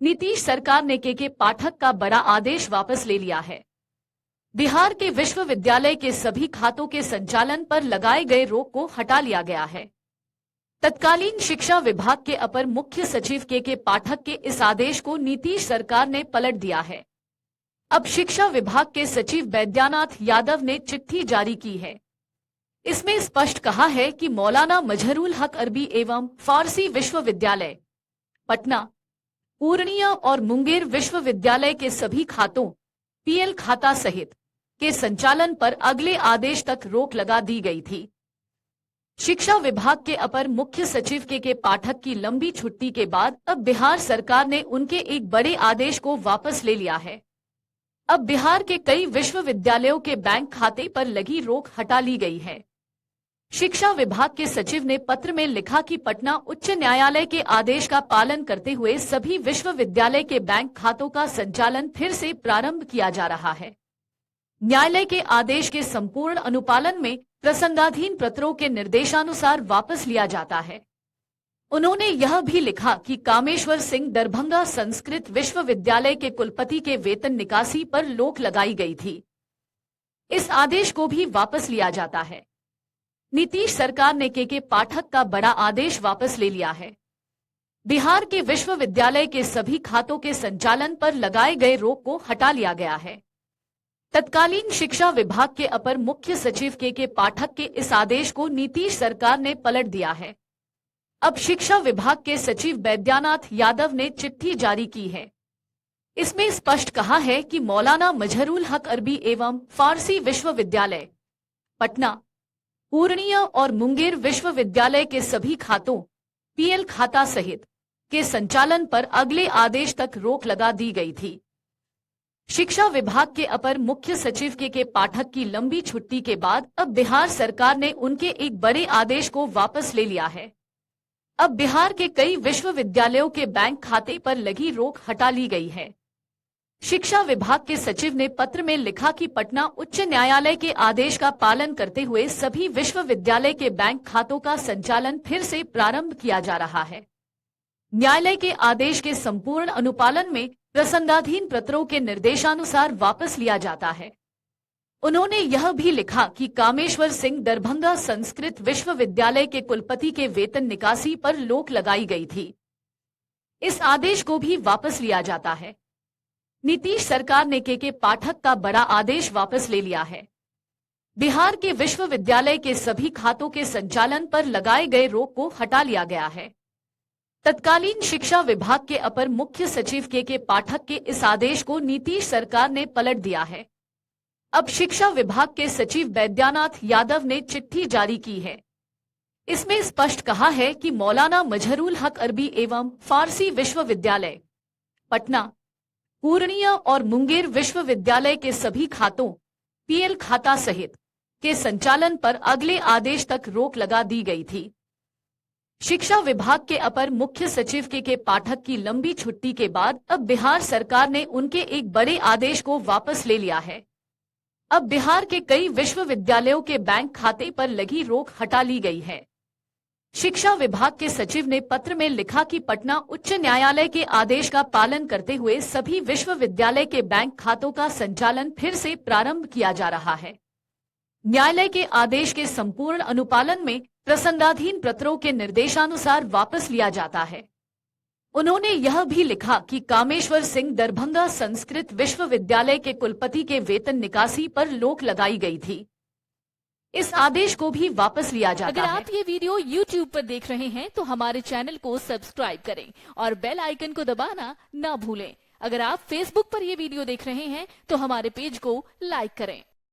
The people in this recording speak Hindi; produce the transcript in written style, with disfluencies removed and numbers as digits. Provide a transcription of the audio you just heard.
नीतीश सरकार ने के पाठक का बड़ा आदेश वापस ले लिया है। बिहार के विश्वविद्यालय के सभी खातों के संचालन पर लगाए गए रोक को हटा लिया गया है। तत्कालीन शिक्षा विभाग के अपर मुख्य सचिव के पाठक के इस आदेश को नीतीश सरकार ने पलट दिया है। अब शिक्षा विभाग के सचिव वैद्यनाथ यादव ने चिट्ठी जारी की है। इसमें स्पष्ट कहा है कि मौलाना मजहरूल हक अरबी एवं फारसी विश्वविद्यालय पटना, पूर्णिया और मुंगेर विश्वविद्यालय के सभी खातों पीएल खाता सहित के संचालन पर अगले आदेश तक रोक लगा दी गई थी। शिक्षा विभाग के अपर मुख्य सचिव के पाठक की लंबी छुट्टी के बाद अब बिहार सरकार ने उनके एक बड़े आदेश को वापस ले लिया है। अब बिहार के कई विश्वविद्यालयों के बैंक खाते पर लगी रोक हटा ली गई है। शिक्षा विभाग के सचिव ने पत्र में लिखा कि पटना उच्च न्यायालय के आदेश का पालन करते हुए सभी विश्वविद्यालय के बैंक खातों का संचालन फिर से प्रारंभ किया जा रहा है। न्यायालय के आदेश के संपूर्ण अनुपालन में प्रसंगाधीन पत्रों के निर्देशानुसार वापस लिया जाता है। उन्होंने यह भी लिखा कि कामेश्वर सिंह दरभंगा संस्कृत विश्वविद्यालय के कुलपति के वेतन निकासी पर रोक लगाई गई थी। इस आदेश को भी वापस लिया जाता है। नीतीश सरकार ने के पाठक का बड़ा आदेश वापस ले लिया है। बिहार के विश्वविद्यालय के सभी खातों के संचालन पर लगाए गए रोक को हटा लिया गया है। तत्कालीन शिक्षा विभाग के अपर मुख्य सचिव के पाठक के इस आदेश को नीतीश सरकार ने पलट दिया है। अब शिक्षा विभाग के सचिव वैद्यनाथ यादव ने चिट्ठी जारी की है। इसमें स्पष्ट कहा है कि मौलाना मजहरूल हक अरबी एवं फारसी विश्वविद्यालय पटना, पूर्णिया और मुंगेर विश्वविद्यालय के सभी खातों पीएल खाता सहित के संचालन पर अगले आदेश तक रोक लगा दी गई थी। शिक्षा विभाग के अपर मुख्य सचिव के पाठक की लंबी छुट्टी के बाद अब बिहार सरकार ने उनके एक बड़े आदेश को वापस ले लिया है। अब बिहार के कई विश्वविद्यालयों के बैंक खाते पर लगी रोक हटा ली गई है। शिक्षा विभाग के सचिव ने पत्र में लिखा कि पटना उच्च न्यायालय के आदेश का पालन करते हुए सभी विश्वविद्यालय के बैंक खातों का संचालन फिर से प्रारंभ किया जा रहा है। न्यायालय के आदेश के संपूर्ण अनुपालन में प्रसंगाधीन पत्रों के निर्देशानुसार वापस लिया जाता है। उन्होंने यह भी लिखा कि कामेश्वर सिंह दरभंगा संस्कृत विश्वविद्यालय के कुलपति के वेतन निकासी पर रोक लगाई गई थी। इस आदेश को भी वापस लिया जाता है। नीतीश सरकार ने के पाठक का बड़ा आदेश वापस ले लिया है। बिहार के विश्वविद्यालय के सभी खातों के संचालन पर लगाए गए रोक को हटा लिया गया है। तत्कालीन शिक्षा विभाग के अपर मुख्य सचिव के पाठक के इस आदेश को नीतीश सरकार ने पलट दिया है। अब शिक्षा विभाग के सचिव वैद्यनाथ यादव ने चिट्ठी जारी की है। इसमें स्पष्ट कहा है कि मौलाना मजहरूल हक अरबी एवं फारसी विश्वविद्यालय पटना, पूर्णिया और मुंगेर विश्वविद्यालय के सभी खातों पीएल खाता सहित के संचालन पर अगले आदेश तक रोक लगा दी गई थी। शिक्षा विभाग के अपर मुख्य सचिव के पाठक की लंबी छुट्टी के बाद अब बिहार सरकार ने उनके एक बड़े आदेश को वापस ले लिया है। अब बिहार के कई विश्वविद्यालयों के बैंक खाते पर लगी रोक हटा ली गई है। शिक्षा विभाग के सचिव ने पत्र में लिखा कि पटना उच्च न्यायालय के आदेश का पालन करते हुए सभी विश्वविद्यालय के बैंक खातों का संचालन फिर से प्रारंभ किया जा रहा है। न्यायालय के आदेश के संपूर्ण अनुपालन में प्रसंगाधीन पत्रों के निर्देशानुसार वापस लिया जाता है। उन्होंने यह भी लिखा कि कामेश्वर सिंह दरभंगा संस्कृत विश्वविद्यालय के कुलपति के वेतन निकासी पर रोक लगाई गई थी। इस आदेश को भी वापस लिया जाता है। अगर आप ये वीडियो YouTube पर देख रहे हैं तो हमारे चैनल को सब्सक्राइब करें और बेल आइकन को दबाना ना भूलें। अगर आप Facebook पर ये वीडियो देख रहे हैं तो हमारे पेज को लाइक करें।